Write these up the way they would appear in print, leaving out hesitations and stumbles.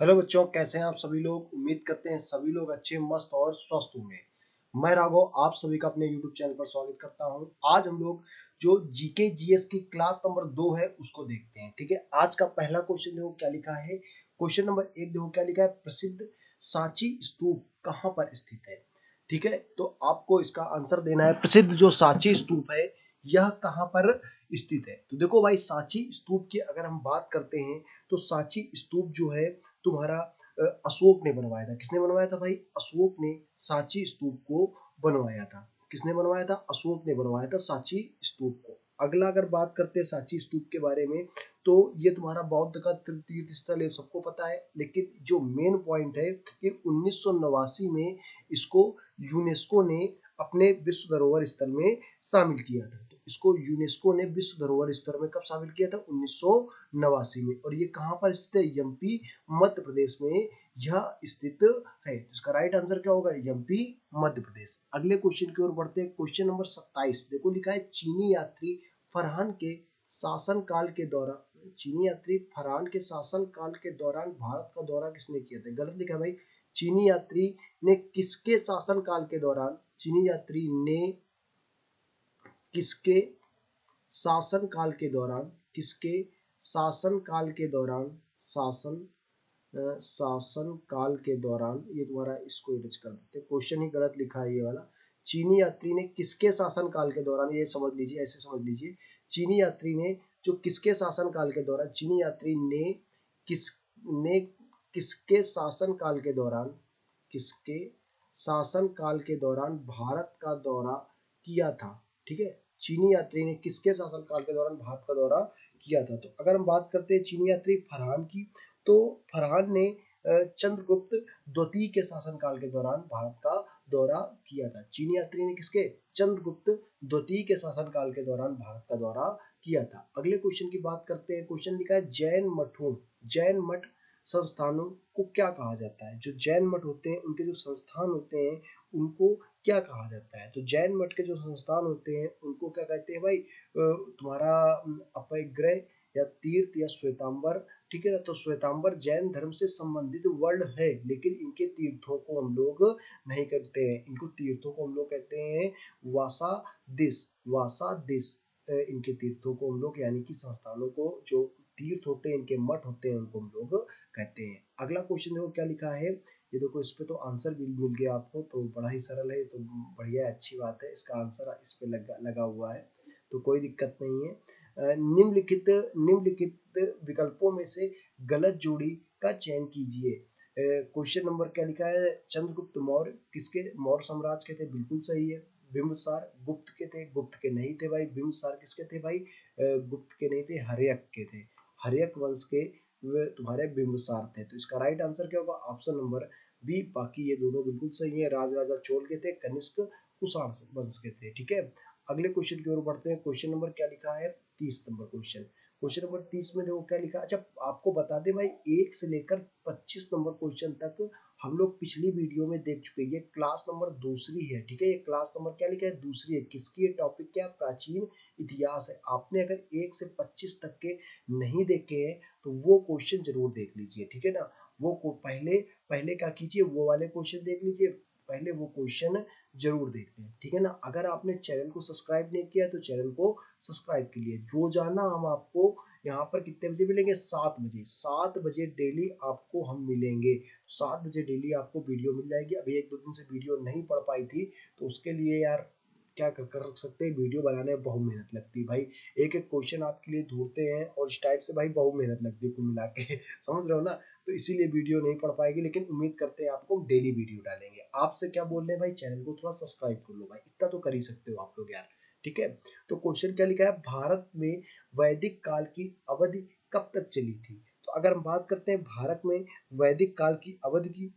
Hello बच्चों, कैसे हैं आप सभी लोग। उम्मीद करते हैं सभी लोग अच्छे, मस्त और स्वस्थ होंगे। मैं राघव आप सभी का अपने YouTube चैनल पर स्वागत करता हूं। आज हम लोग जो जीके जीएस की क्लास नंबर 2 है उसको देखते हैं। ठीक है, आज का पहला क्वेश्चन देखो क्या लिखा है। क्वेश्चन नंबर 1 देखो क्या लिखा है। प्रसिद्ध सांची स्तूप कहाँ पर स्थित है। ठीक है, तो आपको इसका आंसर देना है। प्रसिद्ध जो सांची स्तूप है यह कहाँ पर स्थित है। तो देखो भाई, सांची स्तूप की अगर हम बात करते हैं तो सांची स्तूप जो है तुम्हारा अशोक ने बनवाया था। किसने बनवाया था भाई? अशोक ने सांची स्तूप को बनवाया था। किसने बनवाया था? अशोक ने बनवाया था सांची स्तूप को। अगला अगर बात करते हैं सांची स्तूप के बारे में, तो ये तुम्हारा बौद्ध का तीर्थ स्थल है, सबको पता है। लेकिन जो मेन पॉइंट है कि 1989 में इसको यूनेस्को ने अपने विश्व धरोहर स्थल में शामिल किया था। तो इसको यूनेस्को ने विश्व धरोहर स्थल में कब शामिल किया था? 1989 में। और ये कहाँ पर स्थित है? एमपी मध्य प्रदेश में यह स्थित है। तो इसका राइट आंसर क्या होगा? एमपी मध्य प्रदेश। अगले क्वेश्चन की ओर बढ़ते हैं। क्वेश्चन नंबर 27 देखो लिखा है। चीनी यात्री फरहान के शासन काल के दौरान भारत का दौरा किसने किया था? गलत लिखा है भाई। चीनी यात्री ने किसके शासन काल के दौरान चीनी यात्री ने किसके शासन काल के दौरान किसके शासन काल के दौरान शासन शासन काल के दौरान, ये तुम्हारा इसको इरेज कर देते, क्वेश्चन ही गलत लिखा है ये वाला। चीनी यात्री ने किसके शासन काल के दौरान, ये समझ लीजिए, ऐसे समझ लीजिए। चीनी यात्री ने जो किसके शासन काल के दौरान चीनी यात्री किस ने किसके शासन काल के दौरान किसके शासन काल के दौरान भारत का दौरा किया था। ठीक है, चीनी यात्री ने किसके शासन काल के दौरान भारत का दौरा किया था। तो अगर हम बात करते हैं चीनी यात्री फरहान की, तो फरहान ने चंद्रगुप्त द्वितीय के शासन काल के दौरान भारत का दौरा किया था। चीनी यात्री ने किसके? चंद्रगुप्त द्वितीय के शासन काल के दौरान भारत का दौरा किया था। अगले क्वेश्चन की बात करते हैं। क्वेश्चन लिखा है जैन मठ संस्थानों को क्या कहा जाता है। जो जैन मठ होते हैं उनके जो संस्थान होते हैं उनको क्या कहा जाता है। तो जैन मठ के जो संस्थान होते हैं उनको क्या कहते हैं भाई? तुम्हारा अपग्रह या तीर्थ या श्वेतांबर। ठीक है ना, तो श्वेतांबर जैन धर्म से संबंधित वर्ण है, लेकिन इनके तीर्थों को हम लोग नहीं करते हैं। इनको तीर्थों को हम लोग कहते हैं वासादिस। इनके तीर्थों को हम लोग, यानी कि संस्थानों को, जो तीर्थ होते हैं, इनके मठ होते हैं, उनको हम लोग कहते हैं। अगला क्वेश्चन देखो क्या लिखा है। ये देखो, इस पे तो आंसर भी मिल गया आपको, तो बड़ा ही सरल है, तो बढ़िया है, अच्छी बात है। इसका आंसर इस पे लगा हुआ है, तो कोई दिक्कत नहीं है। निम्नलिखित विकल्पों में से गलत जोड़ी का चयन कीजिए। क्वेश्चन नंबर क्या लिखा है। चंद्रगुप्त मौर्य किसके मौर्य साम्राज्य के थे? बिल्कुल सही है। बिंबिसार गुप्त के थे? गुप्त के नहीं थे भाई। बिंबिसार किसके थे भाई? गुप्त के नहीं थे, हर्यक के थे। हर्यक वंश के तुम्हारे बिंबिसार थे। तो इसका राइट आंसर क्या होगा? Option number B. बाकी ये दोनों बिल्कुल सही है। राजराजा चोल के थे, कनिष्क कुषाण वंश के थे। ठीक है, अगले क्वेश्चन की ओर बढ़ते हैं। क्वेश्चन नंबर क्या लिखा है? 30 नंबर क्वेश्चन। क्वेश्चन नंबर 30 में देखो क्या लिखा। अच्छा, आपको बता दें भाई, 1 से लेकर 25 नंबर क्वेश्चन तक हम लोग पिछली वीडियो में देख चुके हैं। ये क्लास नंबर दूसरी है। ठीक है, ये क्लास नंबर क्या लिखा है? दूसरी है। किसकी? ये टॉपिक क्या? प्राचीन इतिहास है। आपने अगर 1 से 25 तक के नहीं देखे हैं तो वो क्वेश्चन जरूर देख लीजिए। ठीक है ना, वो को पहले पहले क्या कीजिए, वो वाले क्वेश्चन देख लीजिए, पहले वो क्वेश्चन जरूर देख लें। ठीक है ना, अगर आपने चैनल को सब्सक्राइब नहीं किया तो चैनल को सब्सक्राइब कीजिए। रोजाना हम आपको यहाँ पर कितने बजे मिलेंगे? 7 बजे डेली आपको हम मिलेंगे। 7 बजे डेली आपको वीडियो मिल जाएगी। अभी 1-2 दिन से वीडियो नहीं पड़ पाई थी, तो उसके लिए यार क्या कर रख सकते हैं, वीडियो बनाने में बहुत मेहनत लगती है भाई। एक एक क्वेश्चन आपके लिए ढूंढते हैं और इस टाइप से भाई बहुत मेहनत लगती है कुल मिला के समझ रहे हो ना, तो इसीलिए वीडियो नहीं पड़ पाएगी। लेकिन उम्मीद करते हैं आपको डेली वीडियो डालेंगे। आपसे क्या बोल रहे हैं भाई, चैनल को थोड़ा सब्सक्राइब कर लो भाई, इतना तो कर ही सकते हो आप लोग यार। ठीक है, तो क्वेश्चन क्या लिखा है। भारत में वैदिक काल की अवधि कब तक चली थी। तो अगर हम बात करते हैं भारत में वैदिक काल की अवधि की,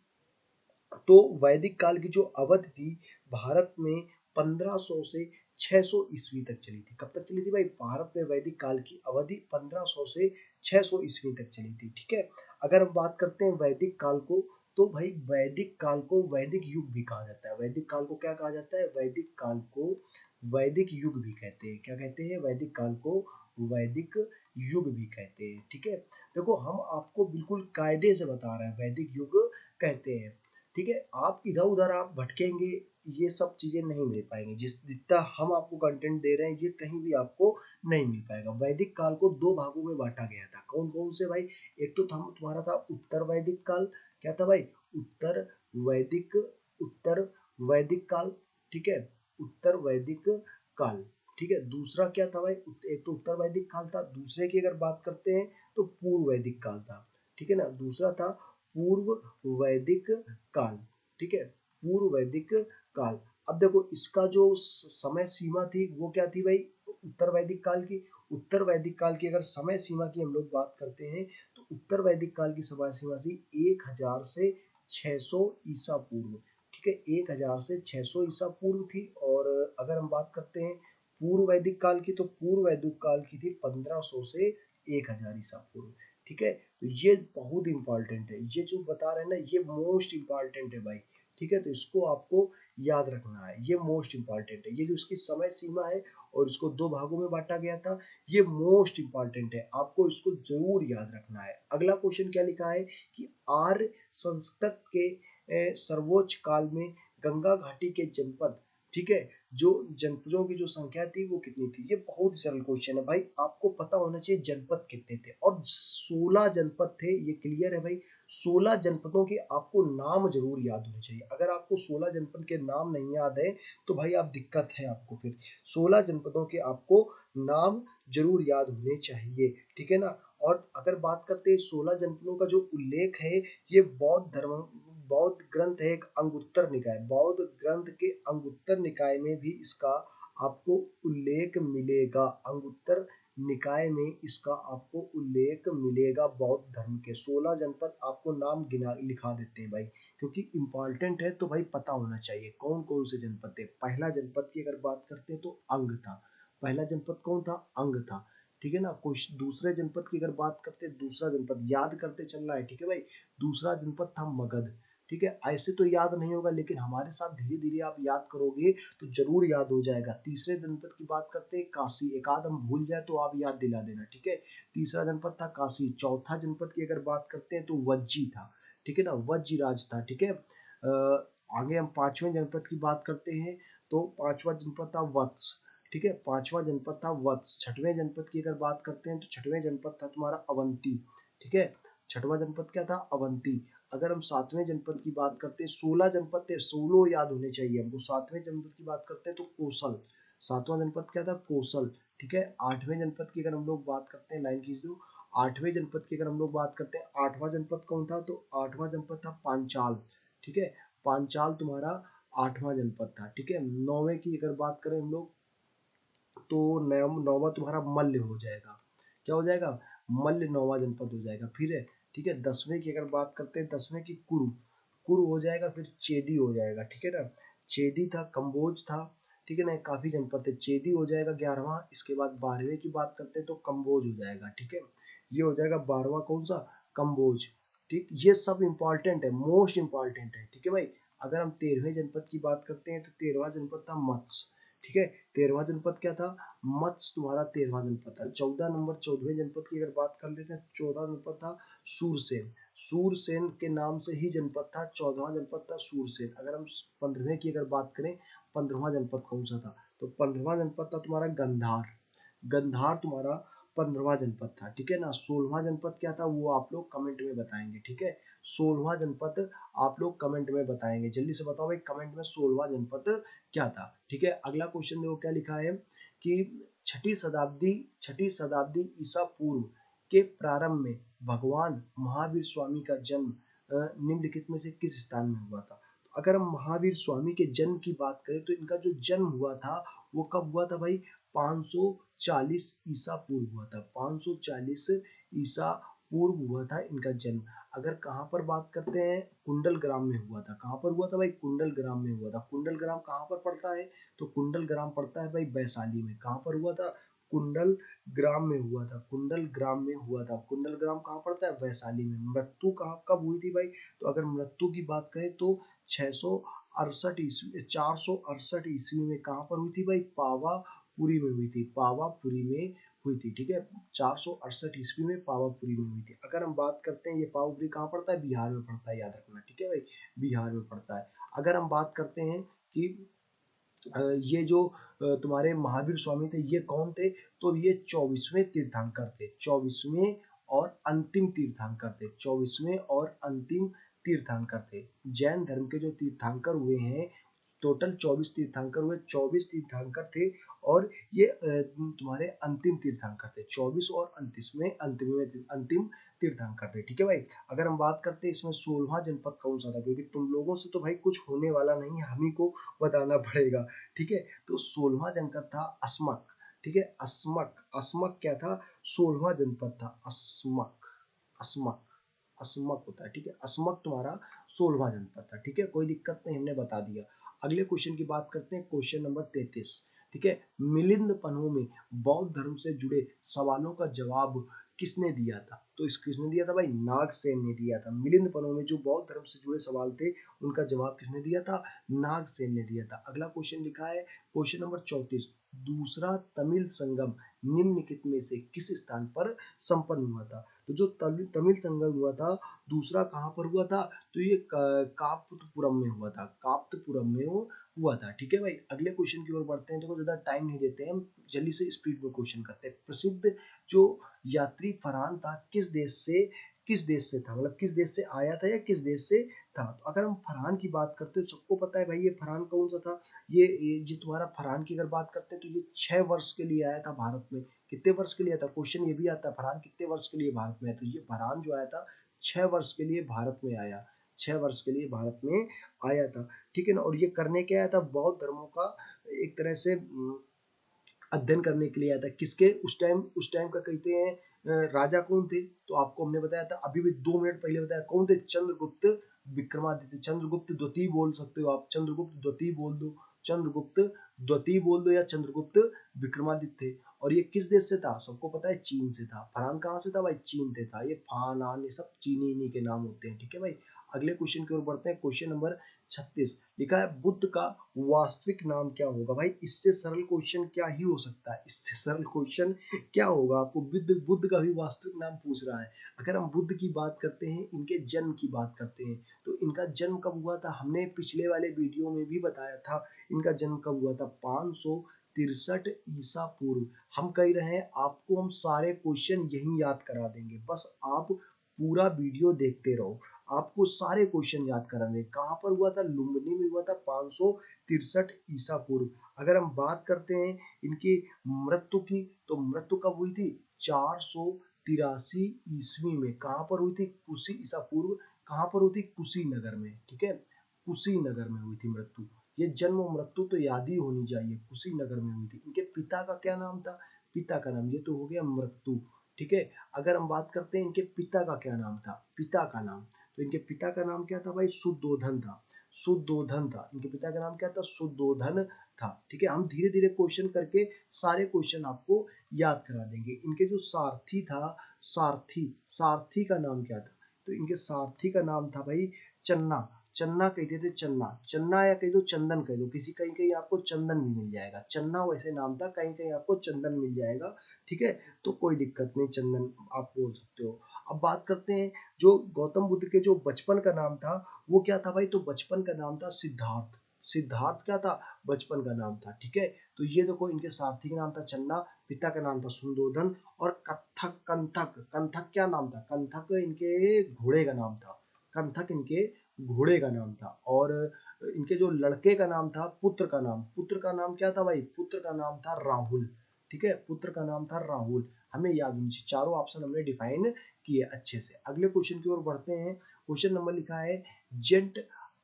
तो वैदिक काल की जो अवधि थी भारत में 1500 से 600 ईस्वी तक चली थी। कब तक चली थी भाई? भारत में वैदिक काल की अवधि 1500 से 600 ईस्वी तक चली थी। ठीक है, अगर हम बात करते हैं वैदिक काल को, तो भाई वैदिक काल को वैदिक युग भी कहा जाता है। वैदिक काल को क्या कहा जाता है? वैदिक काल को वैदिक युग भी कहते हैं। क्या कहते हैं? वैदिक काल को वैदिक युग भी कहते हैं। ठीक है, देखो हम आपको बिल्कुल कायदे से बता रहे हैं वैदिक युग कहते हैं। ठीक है, आप इधर उधर आप भटकेंगे, ये सब चीजें नहीं मिल पाएंगी। जितना हम आपको कंटेंट दे रहे हैं ये कहीं भी आपको नहीं मिल पाएगा। वैदिक काल को दो भागों में बांटा गया था, कौन कौन से भाई? एक तो था तुम्हारा था उत्तर वैदिक काल। क्या था भाई? उत्तर वैदिक, उत्तर वैदिक काल। ठीक है, उत्तर वैदिक काल। ठीक है, दूसरा क्या था भाई? एक तो उत्तर वैदिक काल था, दूसरे की अगर बात करते हैं तो पूर्व वैदिक काल था। ठीक है ना, दूसरा था पूर्व वैदिक काल। ठीक है, पूर्व वैदिक काल। अब देखो इसका जो समय सीमा थी वो क्या थी भाई? उत्तर वैदिक काल की, उत्तर वैदिक काल की अगर समय सीमा की हम लोग बात करते हैं तो उत्तर वैदिक काल की समय सीमा थी 1000 से 600 ईसा पूर्व। ठीक है, 1000 से 600 ईसा पूर्व थी। और अगर हम बात करते हैं पूर्व वैदिक काल की, तो पूर्व वैदिक काल की थी 1500 से 1000 ईसा पूर्व। ठीक है, तो ये बहुत इंपॉर्टेंट है, ये जो बता रहे हैं ना ये मोस्ट इंपॉर्टेंट है भाई। ठीक है, तो इसको आपको याद रखना है, ये मोस्ट इंपॉर्टेंट है। ये जो इसकी समय सीमा है और इसको दो भागों में बांटा गया था, ये मोस्ट इंपॉर्टेंट है, आपको इसको जरूर याद रखना है। अगला क्वेश्चन क्या लिखा है कि आर्य संस्कृत के सर्वोच्च काल में गंगा घाटी के जनपद, ठीक है, जो जनपदों की जो संख्या थी वो कितनी थी? ये बहुत ही सरल क्वेश्चन है भाई, आपको पता होना चाहिए जनपद कितने थे। और 16 जनपद थे, ये क्लियर है भाई। 16 जनपदों के आपको नाम जरूर याद होने चाहिए। अगर आपको 16 जनपद के नाम नहीं याद है तो भाई आप दिक्कत है आपको फिर। 16 जनपदों के आपको नाम जरूर याद होने चाहिए। ठीक है ना, और अगर बात करते हैं 16 जनपदों का जो उल्लेख है, ये बौद्ध धर्म, बौद्ध ग्रंथ है एक अंगुत्तर निकाय, बौद्ध ग्रंथ के अंगुत्तर निकाय में भी इसका आपको उल्लेख मिलेगा। अंगुत्तर निकाय में इसका आपको उल्लेख मिलेगा। बौद्ध धर्म के 16 जनपद आपको नाम गिना लिखा देते हैं भाई, क्योंकि इंपॉर्टेंट है तो भाई पता होना चाहिए कौन कौन से जनपद थे। पहला जनपद की अगर बात करते हैं तो अंग था। पहला जनपद कौन था? अंग था। ठीक है ना, कुछ दूसरे जनपद की अगर बात करते हैं, दूसरा जनपद याद करते चलना है। ठीक है भाई, दूसरा जनपद था मगध। ठीक है, ऐसे तो याद नहीं होगा लेकिन हमारे साथ धीरे धीरे आप याद करोगे तो जरूर याद हो जाएगा। तीसरे जनपद की बात करते हैं काशी, एक आध हम भूल जाए तो आप याद दिला देना। ठीक है, तीसरा जनपद था काशी। चौथा जनपद की अगर बात करते हैं तो वज्जी था। ठीक है ना, वज्जी राज था। ठीक है, आगे हम पांचवें जनपद की बात करते हैं तो पांचवा जनपद था वत्स। ठीक है, पांचवा जनपद था वत्स। छठवें जनपद की अगर बात करते हैं तो छठवें जनपद था तुम्हारा अवंती। ठीक है, छठवां जनपद क्या था? अवंती। अगर हम सातवें जनपद की बात करते हैं, 16 जनपद थे, 16 याद होने चाहिए हमको। सातवें जनपद की बात करते हैं तो कौशल। सातवां जनपद क्या था? कौशल। ठीक है, आठवें जनपद की अगर हम लोग बात करते हैं, लाइन खींच दो। आठवें जनपद की अगर हम लोग बात करते हैं, आठवां जनपद कौन था? तो आठवां जनपद था पांचाल। ठीक है, पांचाल तुम्हारा आठवां जनपद था। ठीक है, नौवें की अगर बात करें हम लोग तो नौवा तुम्हारा मल्ल हो जाएगा। क्या हो जाएगा? मल्ल नौवा जनपद हो जाएगा। फिर है, ठीक है, दसवें की अगर बात करते हैं, दसवें की कुरु, कुरु हो जाएगा। फिर चेदी हो जाएगा। ठीक है ना, चेदी था, कंबोज था। ठीक है ना, काफी जनपद थे। चेदी हो जाएगा 11वां। इसके बाद 12वें की बात करते हैं तो कंबोज हो जाएगा। ठीक है, ये हो जाएगा 12वां कौन सा? कंबोज। ठीक, ये सब इंपॉर्टेंट है, मोस्ट इंपॉर्टेंट है। ठीक है भाई, अगर हम 13वें जनपद की बात करते हैं तो 13वां जनपद था मत्स्य। ठीक है, 13वां जनपद क्या था? मत्स्य तुम्हारा 13वां जनपद था। 14वें जनपद की अगर बात कर लेते हैं, 14वां जनपद था सूरसेन। सूरसेन के नाम से ही जनपद था, 14वां जनपद था सूरसेन। अगर हम 15वें की अगर बात करें, 15वां जनपद कौन सा था? तो 15वां जनपद था तुम्हारा गंधार। गंधार तुम्हारा 15वां जनपद था। ठीक है ना, 16वां जनपद क्या था वो आप लोग कमेंट में बताएंगे। ठीक है, 16वां जनपद आप लोग कमेंट में बताएंगे। जल्दी से बताओ भाई कमेंट में 16वां जनपद क्या था। ठीक है, अगला क्वेश्चन देखो क्या लिखा है कि छठी शताब्दी ईसा पूर्व के प्रारंभ में भगवान महावीर स्वामी का जन्म निम्नलिखित में से किस स्थान में हुआ था? अगर हम महावीर स्वामी के जन्म की बात करें तो इनका जो जन्म हुआ था वो कब हुआ था भाई? 540 ईसा पूर्व हुआ था। 540 ईसा पूर्व हुआ था इनका जन्म। अगर कहाँ पर बात करते हैं, कुंडल ग्राम में हुआ था। कहाँ पर हुआ था भाई? कुंडल ग्राम में हुआ था। कुंडल ग्राम कहाँ पर पड़ता है? तो कुंडल ग्राम पड़ता है भाई वैशाली में। कहाँ पर हुआ था? कुंडल ग्राम में हुआ था। कुंडल ग्राम में हुआ था। कुंडल ग्राम कहाँ पड़ता है? वैशाली में। मृत्यु कहाँ कब हुई थी भाई? तो अगर मृत्यु की बात करें तो 668 ईस्वी, 468 ईस्वी में कहाँ पर हुई थी भाई? पावापुरी में हुई थी। पावापुरी में हुई थी, ठीक है। 468 ईस्वी में पावापुरी में हुई थी। अगर हम बात करते हैं ये पावापुरी कहाँ पड़ता है, बिहार में पड़ता है, याद रखना, ठीक है भाई, बिहार में पड़ता है। अगर हम बात करते हैं कि ये जो तुम्हारे महावीर स्वामी थे ये कौन थे, तो ये 24वें तीर्थंकर थे, 24वें और अंतिम तीर्थंकर थे, 24वें और अंतिम तीर्थंकर थे। जैन धर्म के जो तीर्थंकर हुए हैं, टोटल 24 तीर्थंकर हुए, 24 तीर्थंकर थे और ये तुम्हारे अंतिम तीर्थंकर थे, 24 और 29वें अंतिम तीर्थंकर थे, ठीक है भाई। अगर हम बात करते हैं इसमें 16वां जनपद कौन सा था, क्योंकि तुम लोगों से तो भाई कुछ होने वाला नहीं है, हम ही को बताना पड़ेगा, ठीक है। तो 16वां जनपद था अस्मक, ठीक है, अस्मक, अस्मक क्या था, 16वां जनपद था अस्मक, अस्मक, अस्मक होता है, ठीक है, अस्मक तुम्हारा 16वां जनपद था, ठीक है, कोई दिक्कत नहीं, हमने बता दिया। अगले क्वेश्चन की बात करते हैं, क्वेश्चन नंबर 33, ठीक है। मिलिंद पन्हों में बौद्ध धर्म से जुड़े सवालों का जवाब किसने दिया था, तो इस किसने दिया था भाई, नागसेन ने दिया था। मिलिंद पन्हों में जो बौद्ध धर्म से जुड़े सवाल थे उनका जवाब किसने दिया था, नागसेन ने दिया था। अगला क्वेश्चन लिखा है क्वेश्चन नंबर 34, दूसरा तमिल संगम निम्नलिखित में से किस स्थान पर संपन्न हुआ था, तो जो तमिल संगम हुआ था दूसरा कहाँ पर हुआ था, तो ये काप्तपुरम में हुआ था, काप्तपुरम में वो हुआ था, ठीक है भाई। अगले क्वेश्चन की ओर बढ़ते हैं, देखो ज्यादा टाइम नहीं देते हैं हम, जल्दी से स्पीड में क्वेश्चन करते हैं। प्रसिद्ध जो यात्री फरहान था किस देश से था, मतलब किस देश से आया था या किस देश से था। तो अगर हम फरहान की बात करते हैं, सबको पता है भाई ये फरहान कौन सा था, ये तुम्हारा फरहान की अगर बात करते हैं तो ये 6 वर्ष के लिए आया था भारत में। कितने वर्ष के लिए आया था, क्वेश्चन ये भी आता है, फरहान कितने वर्ष के लिए भारत में आया, तो ये फरहान जो आया था 6 वर्ष के लिए भारत में आया, 6 वर्ष के लिए भारत में आया था, ठीक है ना। और ये करने के आया था, बौद्ध धर्मों का एक तरह से अध्ययन करने के लिए आया था। किसके, उस टाइम का कहते हैं राजा कौन थे, तो आपको हमने बताया था अभी भी 2 मिनट पहले बताया, कौन थे, चंद्रगुप्त विक्रमादित्य, चंद्रगुप्त द्वितीय बोल सकते हो आप, चंद्रगुप्त द्वितीय बोल दो, चंद्रगुप्त द्वितीय बोल दो या चंद्रगुप्त विक्रमादित्य। और ये किस देश से था, सबको पता है चीन से था। फरहान कहाँ से था भाई, चीन से था। ये फान आन ये सब चीनी इन्हीं के नाम होते हैं, ठीक है भाई। अगले क्वेश्चन की ओर बढ़ते हैं, क्वेश्चन नंबर 36 लिखा है, बुद्ध का वास्तविक नाम क्या होगा, भाई इससे सरल क्वेश्चन क्या ही हो सकता है, इससे सरल क्वेश्चन क्या होगा, आपको बुद्ध का भी वास्तविक नाम पूछ रहा है। अगर हम बुद्ध की बात करते हैं, इनके जन्म की बात करते हैं, तो इनका जन्म कब हुआ था, हमने पिछले वाले वीडियो में भी बताया था, इनका जन्म कब हुआ था, 563 ईसा पूर्व। हम कह रहे हैं आपको हम सारे क्वेश्चन यही याद करा देंगे, बस आप पूरा वीडियो देखते रहो, आपको सारे क्वेश्चन याद करा देंगे। कहाँ पर हुआ था, लुम्बिनी में हुआ था, 563 ईसा पूर्व। अगर हम बात करते हैं इनकी मृत्यु की, तो मृत्यु कब हुई थी, 483 ईस्वी में। कहाँ पर हुई थी, कुशी ईसा पूर्व, कहाँ पर हुई थी, कुशीनगर में, ठीक है, कुशीनगर में हुई थी मृत्यु। ये जन्म और मृत्यु तो याद ही होनी चाहिए, कुशीनगर में हुई थी। इनके पिता का क्या नाम था, पिता का नाम, ये तो हो गया मृत्यु, ठीक है। अगर हम बात करते हैं इनके पिता का क्या नाम था, पिता का नाम, तो इनके पिता का नाम क्या था भाई, सुद्धोधन था, सुद्धोधन था, इनके पिता का नाम क्या था, सुद्धोधन था, ठीक है। हम धीरे धीरे क्वेश्चन करके सारे क्वेश्चन आपको याद करा देंगे। इनके जो सारथी था, सारथी, सारथी का नाम क्या था, तो इनके सारथी का नाम था भाई चन्ना, चन्ना कहते थे, चन्ना, चन्ना या कह दो चंदन कह दो, किसी कहीं कहीं आपको चंदन भी मिल जाएगा, चन्ना वैसे नाम था, कहीं कहीं आपको चंदन मिल जाएगा, ठीक है। तो कोई दिक्कत नहीं, चंदन आप बोल सकते हो। अब बात करते हैं जो गौतम बुद्ध के जो बचपन का नाम था वो क्या था भाई, तो बचपन का नाम था सिद्धार्थ, सिद्धार्थ क्या था, बचपन का नाम था, ठीक है। तो ये देखो इनके सारथी का नाम था चन्ना, पिता का नाम था सुद्धोधन, और कत्थक, कंथक, कंथक क्या नाम था, कंथक इनके घोड़े का नाम था, कंथक इनके घोड़े का नाम था। और इनके जो लड़के का नाम था, पुत्र का नाम क्या था भाई, पुत्र का नाम था राहुल, ठीक है, पुत्र का नाम था राहुल। हमें याद होनी चाहिए, चारों ऑप्शन हमने डिफाइन किए अच्छे से। अगले क्वेश्चन की ओर बढ़ते हैं, क्वेश्चन नंबर लिखा है, जेंट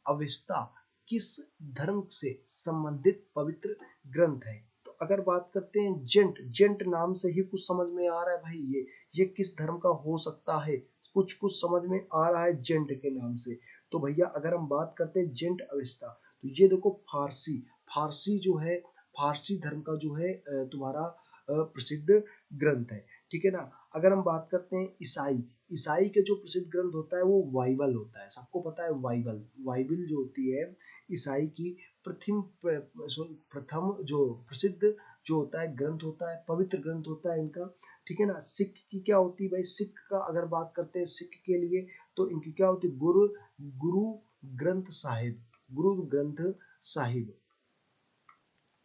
अवेस्ता किस धर्म से संबंधित पवित्र ग्रंथ है। तो अगर बात करते हैं जेंट, जेंट नाम से ही कुछ समझ में आ रहा है भाई, ये किस धर्म का हो सकता है, कुछ कुछ समझ में आ रहा है जेंट के नाम से। तो भैया अगर हम बात करते हैं जेंट अवेस्ता, तो ये देखो फारसी, फारसी जो है, फारसी धर्म का जो है तुम्हारा प्रसिद्ध ग्रंथ है, ठीक है ना। अगर हम बात करते हैं ईसाई, ईसाई के जो प्रसिद्ध ग्रंथ होता है वो बाइबल होता है, सबको पता है बाइबल, जो होती है ईसाई की प्रथम प्रथम जो प्रसिद्ध जो होता है ग्रंथ होता है, पवित्र ग्रंथ होता है इनका, ठीक है ना। सिख की क्या होती है भाई, सिख का अगर बात करते हैं सिख के लिए, तो इनकी क्या होती है, गुरु ग्रंथ साहिब, गुरु ग्रंथ साहिब,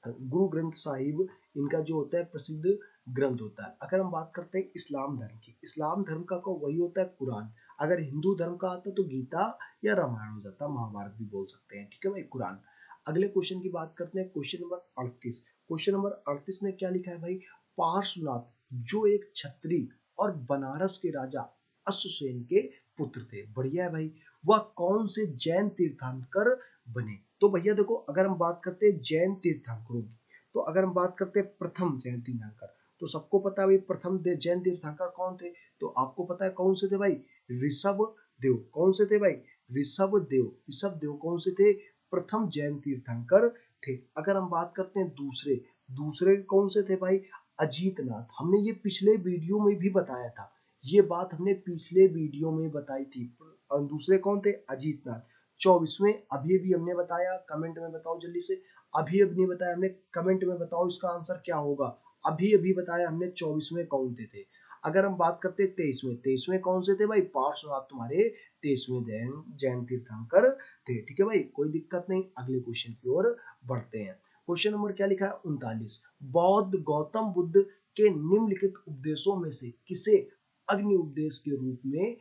गुरु ग्रंथ साहिब इनका जो होता है प्रसिद्ध ग्रंथ होता है। अगर हम बात करते हैं इस्लाम धर्म की, इस्लाम धर्म का वही होता है कुरान। अगर हिंदू धर्म का आता तो गीता या रामायण हो जाता, महाभारत भी बोल सकते हैं, ठीक है भाई, कुरान। अगले क्वेश्चन की बात करते हैं, क्वेश्चन नंबर 38। क्वेश्चन नंबर 38 ने क्या लिखा है भाई, पार्श्वनाथ जो एक क्षत्रिय और बनारस के राजा अश्वसेन के पुत्र थे, बढ़िया है भाई, वह कौन से जैन तीर्थंकर बने। तो भैया देखो, अगर हम बात करते हैं जैन तीर्थंकरों की, तो अगर हम बात करते हैं प्रथम जैन तीर्थंकर, तो सबको पता है भाई प्रथम जैन तीर्थंकर कौन थे, तो आपको पता है कौन से थे भाई, ऋषभ देव। कौन से थे भाई, ऋषभ देव। ऋषभ देव कौन से थे, प्रथम जैन तीर्थंकर थे। अगर हम बात करते हैं दूसरे, दूसरे कौन से थे भाई, अजीतनाथ। हमने ये पिछले वीडियो में भी बताया था, ये बात हमने पिछले वीडियो में बताई थी। और दूसरे कौन थे, अजीतनाथ। 24वें अभी भी हमने बताया, कमेंट में बताओ जल्दी से, अभी अभी नहीं बताया हमने, कमेंट में बताओ इसका आंसर क्या होगा। अभी अभी बताया हमने 24वें कौन थे। अगर हम बात करते हैं 23वें, 23वें कौन से थे भाई, पार्श्वनाथ तुम्हारे 23वें जैन तीर्थंकर थे, ठीक है भाई, कोई दिक्कत नहीं। अगले क्वेश्चन की ओर बढ़ते हैं। क्वेश्चन नंबर क्या लिखा है, 39। बौद्ध गौतम बुद्ध के निम्नलिखित उपदेशों में से किसे अग्नि उपदेश के रूप में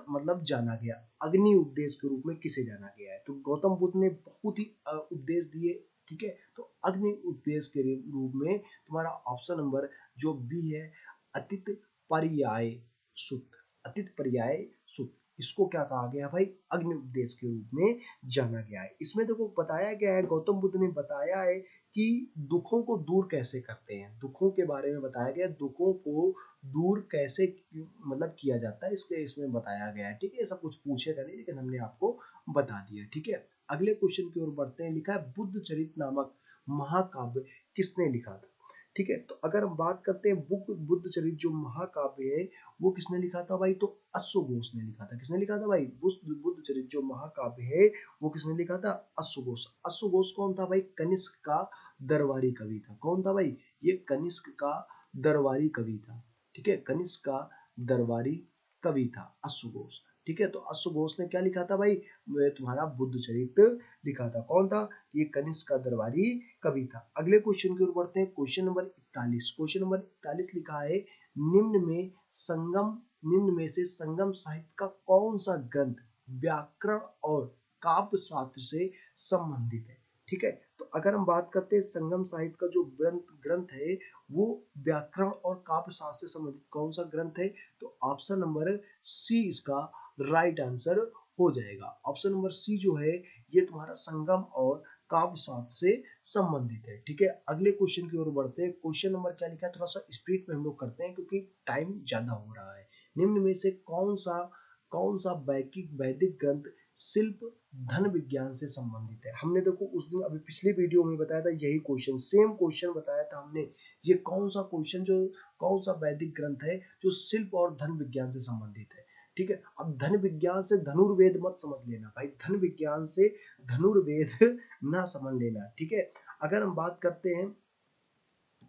मतलब जाना गया, अग्नि उपदेश के रूप में किसे जाना गया है। तो गौतम बुद्ध ने बहुत ही उपदेश दिए, ठीक है, तो अग्नि उपदेश के रूप में तुम्हारा ऑप्शन नंबर जो बी है, अतित पर्याय सुत, अतित पर्याय सुत, इसको क्या कहा गया भाई, अग्नि उपदेश के रूप में जाना गया है। इसमें देखो बताया गया है, गौतम बुद्ध ने बताया है कि दुखों को दूर कैसे करते हैं, दुखों के बारे में बताया गया, दुखों को दूर कैसे मतलब किया जाता है, इसके इसमें बताया गया है, ठीक है। सब कुछ पूछेगा नहीं, लेकिन हमने आपको बता दिया, ठीक है। अगले क्वेश्चन की ओर बढ़ते हैं। लिखा है बुद्ध चरित नामक महाकाव्य किसने लिखा था, ठीक है। तो अगर हम बात करते हैं बुद्ध चरित जो महाकाव्य है वो किसने लिखा था भाई, तो अश्वघोष ने लिखा था। किसने लिखा था भाई, बुद्ध चरित जो महाकाव्य है वो किसने लिखा था, अश्वघोष। अश्वघोष कौन था भाई, कनिष्क का दरबारी कवि था। कौन था भाई, ये कनिष्क का दरबारी कवि था, ठीक है, कनिष्क का दरबारी कवि था अश्वघोष, ठीक है। तो अश्वघोष ने क्या लिखा था भाई, तुम्हारा बुद्ध चरित लिखा था। कौन था, ये कनिष्क का दरबारी कवि था। अगले क्वेश्चन की ओर बढ़ते हैं, क्वेश्चन नंबर 41। क्वेश्चन नंबर 41 लिखा है, निम्न में से संगम साहित्य का कौन सा ग्रंथ व्याकरण और काव्य शास्त्र से संबंधित है, ठीक है। तो अगर हम बात करते हैं संगम साहित्य का जो ग्रंथ है वो व्याकरण और काव्य शास्त्र से संबंधित कौन सा ग्रंथ है, तो ऑप्शन नंबर सी इसका राइट आंसर हो जाएगा। ऑप्शन नंबर सी जो है ये तुम्हारा संगम और काव्य शास्त्र से संबंधित है, ठीक है। अगले क्वेश्चन की ओर बढ़ते हैं। क्वेश्चन नंबर क्या लिखा है, थोड़ा सा स्पीड में हम लोग करते हैं क्योंकि टाइम ज्यादा हो रहा है। निम्न में से कौन सा वैदिक ग्रंथ शिल्प धन विज्ञान से संबंधित है। हमने देखो उस दिन अभी पिछले वीडियो में बताया था, यही क्वेश्चन सेम क्वेश्चन बताया था हमने। ये कौन सा क्वेश्चन जो कौन सा वैदिक ग्रंथ है जो शिल्प और धन विज्ञान से संबंधित है, ठीक है। अब धन विज्ञान से धनुर्वेद मत समझ लेना भाई, धन विज्ञान से धनुर्वेद ना समझ लेना, ठीक है। अगर हम बात करते हैं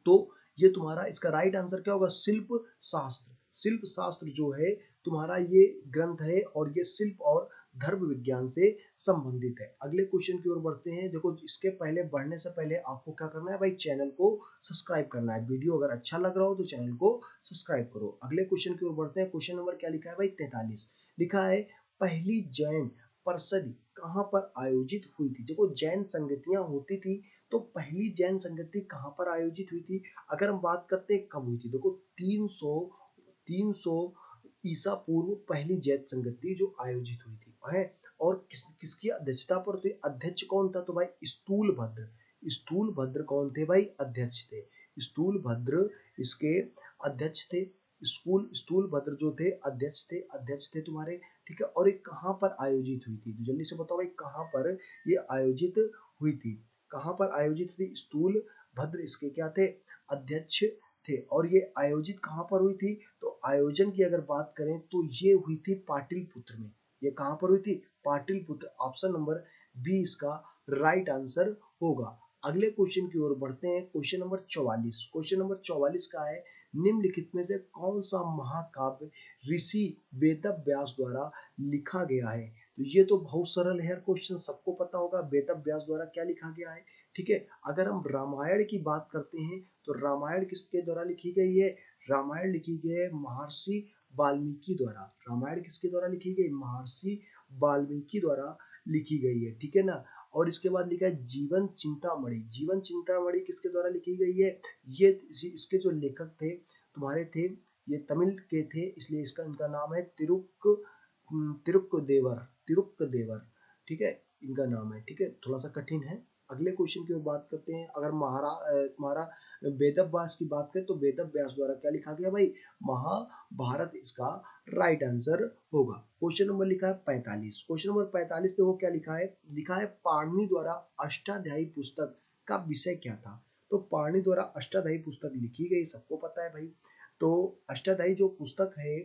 तो ये तुम्हारा इसका राइट आंसर क्या होगा, शिल्प शास्त्र। शिल्प शास्त्र जो है तुम्हारा ये ग्रंथ है और ये शिल्प और धर्म विज्ञान से संबंधित है। अगले क्वेश्चन की ओर बढ़ते हैं। देखो इसके पहले बढ़ने से पहले आपको क्या करना है भाई, चैनल को सब्सक्राइब करना है। वीडियो अगर अच्छा लग रहा हो तो चैनल को सब्सक्राइब करो। अगले क्वेश्चन की ओर बढ़ते हैं। क्वेश्चन नंबर क्या लिखा है भाई, 43 लिखा है, पहली जैन परिषद कहाँ पर आयोजित हुई थी। देखो जैन संगतियां होती थी, तो पहली जैन संगति कहाँ पर आयोजित हुई थी। अगर हम बात करते हैं कब हुई थी, देखो 300 ईसा पूर्व पहली जैन संगति जो आयोजित हुई थी है। और किसकी अध्यक्षता पर थी, अध्यक्ष कौन था, तो भाई स्थूल भद्र। स्थूल भद्र कौन थे भाई, अध्यक्ष थे। स्थूल भद्र इसके अध्यक्ष थे। स्थूल भद्र जो थे अध्यक्ष थे तुम्हारे, ठीक है। और ये कहाँ पर आयोजित हुई थी, तो जल्दी से बताओ भाई कहाँ पर ये आयोजित हुई थी। कहाँ पर आयोजित थी, स्थूल भद्र इसके क्या थे, अध्यक्ष थे। और ये आयोजित कहाँ पर हुई थी, तो आयोजन की अगर बात करें तो ये हुई थी पाटलिपुत्र में। ये कहाँ पर हुई थी, पाटलिपुत्र। ऑप्शन नंबर बी इसका राइट आंसर होगा। अगले क्वेश्चन की ओर बढ़ते हैं। Question number 44। क्वेश्चन नंबर 44 का है, निम्नलिखित में से कौन सा महाकाव्य ऋषि वेदव्यास द्वारा लिखा गया है? तो ये तो बहुत सरल है यार, क्वेश्चन सबको पता होगा वेदव्यास द्वारा क्या लिखा गया है। ठीक है, अगर हम रामायण की बात करते हैं तो रामायण किसके द्वारा लिखी गई है? रामायण लिखी गई है महर्षि वाल्मीकि द्वारा। रामायण किसके द्वारा लिखी गई? महर्षि वाल्मीकि द्वारा लिखी गई है, ठीक है ना। और इसके बाद लिखा है जीवन चिंतामणि। जीवन चिंतामणि किसके द्वारा लिखी गई है? ये इसके जो लेखक थे तुम्हारे थे, ये तमिल के थे, इसलिए इसका इनका नाम है तिरुक्क देवर। तिरुक्क देवर, ठीक है, इनका नाम है। ठीक है, थोड़ा सा कठिन है। अगले क्वेश्चन की ओर बात करते हैं। अगर तुम्हारा वेदव्यास की बात करें तो वेदव्यास द्वारा क्या लिखा गया भाई? महाभारत इसका राइट आंसर होगा। क्वेश्चन नंबर लिखा है 45। क्वेश्चन नंबर 45 देखो क्या लिखा है। लिखा है पाणिनि द्वारा अष्टाध्यायी पुस्तक का विषय क्या था? तो पाणिनि द्वारा अष्टाध्यायी पुस्तक लिखी गई, सबको पता है भाई। तो अष्टाध्यायी जो पुस्तक है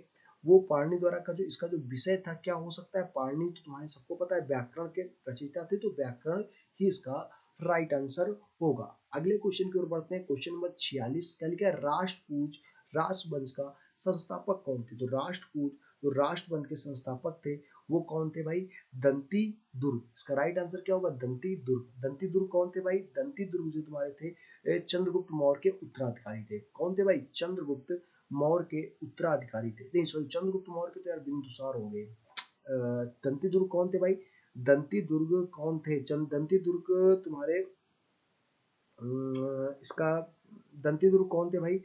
वो पाणिनि द्वारा का जो इसका जो विषय था क्या हो सकता है? पाणिनि तो तुम्हारे सबको पता है व्याकरण के रचयिता थे, तो व्याकरण ही इसका राइट आंसर होगा। अगले क्वेश्चन की ओर बढ़ते हैं। क्वेश्चन नंबर 46 क्या लिखा है? राष्ट्रकूट राजवंश का संस्थापक कौन थे? तो राष्ट्रकूट जो राष्ट्रवंश के संस्थापक थे वो कौन थे भाई? दंती दुर्ग। इसका राइट आंसर क्या होगा? दंती दुर्ग। दंती दुर्ग कौन थे भाई? दंती दुर्ग जो तुम्हारे थे चंद्रगुप्त मौर्य के उत्तराधिकारी थे। कौन थे भाई? चंद्रगुप्त मौर्य के उत्तराधिकारी थे। नहीं सॉरी, चंद्रगुप्त मौर्य के तो यार बिंदुसार हो गए। दंती दुर्ग कौन थे भाई? दंती दुर्ग कौन थे? दंती दुर्ग तुम्हारे इसका दंती दुर्ग कौन थे भाई?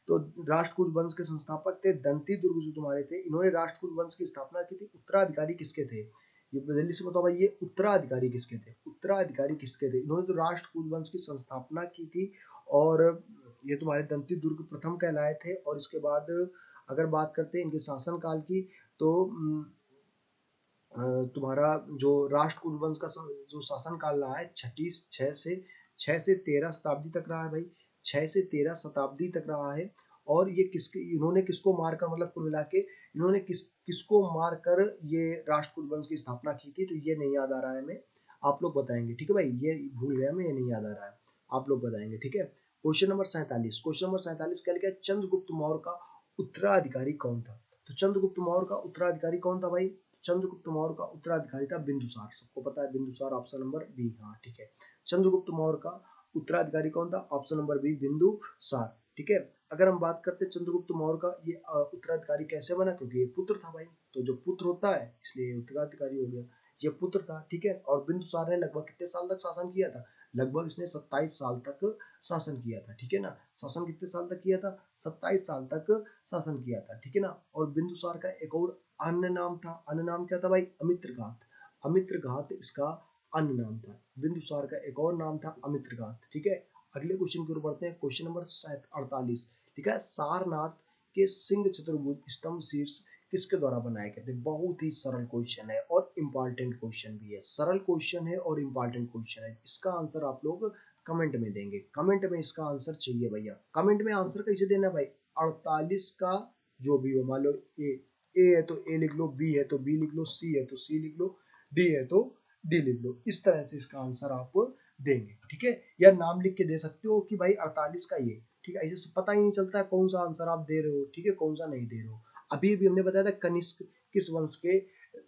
तो राष्ट्रकूट वंश के संस्थापक थे दंती दुर्ग जो तुम्हारे थे। इन्होंने राष्ट्रकूट वंश की स्थापना की थी। उत्तराधिकारी किसके थे? ये जल्दी से बताओ भाई, ये उत्तराधिकारी किसके थे? उत्तराधिकारी किसके थे? इन्होंने तो राष्ट्रकूट वंश की संस्थापना की थी और ये तुम्हारे दंती दुर्ग प्रथम कहलाए थे। और इसके बाद अगर बात करते हैं इनके शासनकाल की तो तुम्हारा जो राष्ट्रकूट वंश का जो शासन काल रहा है 6 से 13 शताब्दी तक रहा है भाई। 6 से 13 शताब्दी तक रहा है। और ये किसके इन्होंने किसको मारकर, मतलब कुल मिला के इन्होंने किसको मारकर ये राष्ट्रकूट वंश की स्थापना की थी? तो ये नहीं याद आ रहा है हमें, आप लोग बताएंगे। ठीक है भाई, ये भूल गया मैं, ये नहीं याद आ रहा है, आप लोग बताएंगे। ठीक है, क्वेश्चन नंबर 47। क्वेश्चन नंबर 47 क्या लिखा है? चंद्रगुप्त मौर्य का उत्तराधिकारी कौन था? तो चंद्रगुप्त मौर्य का उत्तराधिकारी कौन था भाई? चंद्रगुप्त मौर्य का उत्तराधिकारी था बिंदुसार। सबको पता है बिंदुसार, ऑप्शन नंबर बी। हाँ ठीक है, चंद्रगुप्त मौर्य का उत्तराधिकारी कौन था? Option number B Bindusara. ठीक है, अगर हम बात करते हैं चंद्रगुप्त मौर्य का ये उत्तराधिकारी कैसे बना? क्योंकि ये पुत्र था भाई, तो जो पुत्र होता है इसलिए उत्तराधिकारी हो गया। ये पुत्र था, ठीक है। और बिंदुसार ने लगभग कितने साल तक शासन किया था? लगभग इसने 27 साल तक शासन किया था, ठीक है ना। शासन कितने साल तक किया था? 27 साल तक शासन किया था, ठीक है ना। और बिंदुसार का एक और अन्य नाम था। अन्य नाम क्या था भाई? अमित्रघात। अमित्रघात इसका अन्य नाम था। बिंदुसार का एक और नाम था अमित्रघात, ठीक है। अगले क्वेश्चन की ओर बढ़ते हैं। क्वेश्चन नंबर 48 ठीक है। सारनाथ के सिंह चतुर्भुज स्तंभ शीर्ष किसके द्वारा बनाए गए थे? बहुत ही सरल क्वेश्चन है और इम्पॉर्टेंट क्वेश्चन भी है। सरल क्वेश्चन है और इम्पॉर्टेंट क्वेश्चन है। इसका आंसर आप लोग कमेंट में देंगे। कमेंट में इसका आंसर चाहिए भैया। कमेंट में आंसर कैसे देना भाई? 48 का जो भी हो, मान लो ए है तो ए लिख लो, बी है तो बी लिख लो, सी है तो सी लिख लो, डी है तो डी लिख लो। इस तरह से इसका आंसर आप देंगे, ठीक है। या नाम लिख के दे सकते हो कि भाई 48 का ये, ठीक है। ऐसे पता ही नहीं चलता है कौन सा आंसर आप दे रहे हो, ठीक है, कौन सा नहीं दे रहे हो। अभी भी हमने बताया था कनिष्क किस वंश के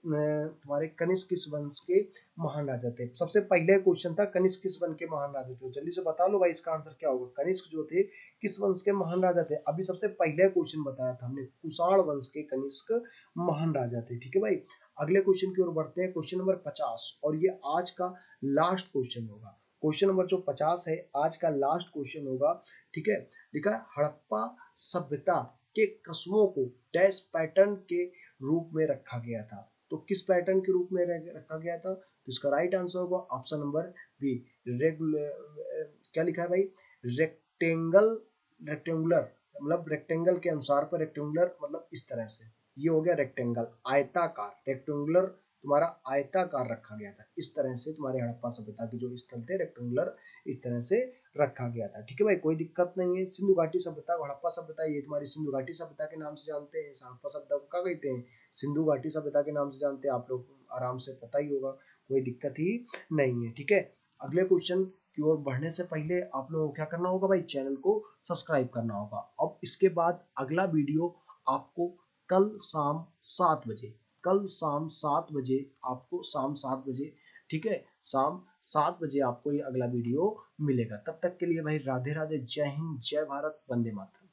तुम्हारे कनिष्क किस वंश के महान राजा थे। सबसे पहले क्वेश्चन था कनिष्क किस वंश के महान राजा थे। जल्दी से बता लो भाई इसका आंसर क्या होगा। कनिष्क जो थे किस वंश के महान राजा थे? अभी सबसे पहले क्वेश्चन बताया था हमने, कुषाण वंश के कनिष्क महान राजा थे, ठीक है भाई। अगले क्वेश्चन की ओर बढ़ते हैं। क्वेश्चन नंबर 50 और ये आज का लास्ट क्वेश्चन होगा। क्वेश्चन नंबर जो 50 है आज का लास्ट क्वेश्चन होगा, ठीक है। लिखा है हड़प्पा सभ्यता के कस्बों को डैश पैटर्न के रूप में रखा गया था। तो किस पैटर्न के रूप में रखा गया था? तो इसका राइट आंसर होगा ऑप्शन नंबर बी, रेगुलर। क्या लिखा है भाई? रेक्टेंगल, रेक्टेंगुलर, मतलब रेक्टेंगल के अनुसार पर रेक्टेंगुलर, मतलब इस तरह से। ये हो गया रेक्टेंगल, आयताकार। रेक्टेंगुलर तुम्हारा आयताकार रखा गया था। इस तरह से तुम्हारे हड़प्पा सभ्यता के जो स्थल थे रेक्टेंगुलर इस तरह से रखा गया था, ठीक है भाई, कोई दिक्कत नहीं है। सिंधु घाटी सभ्यता, हड़प्पा सभ्यता, ये तुम्हारी सिंधु घाटी सभ्यता के नाम से जानते हैं। हड़प्पा सभ्यता को क्या कहते हैं? सिंधु घाटी सभ्यता के नाम से जानते हैं। आप लोग आराम से पता ही होगा, कोई दिक्कत ही नहीं है, ठीक है। अगले क्वेश्चन की ओर बढ़ने से पहले आप लोगों को क्या करना होगा भाई, चैनल को सब्सक्राइब करना होगा। अब इसके बाद अगला वीडियो आपको कल शाम 7 बजे, कल शाम 7 बजे, आपको शाम 7 बजे, ठीक है, शाम 7 बजे आपको ये अगला वीडियो मिलेगा। तब तक के लिए भाई राधे राधे, जय हिंद, जय भारत, वंदे मातरम।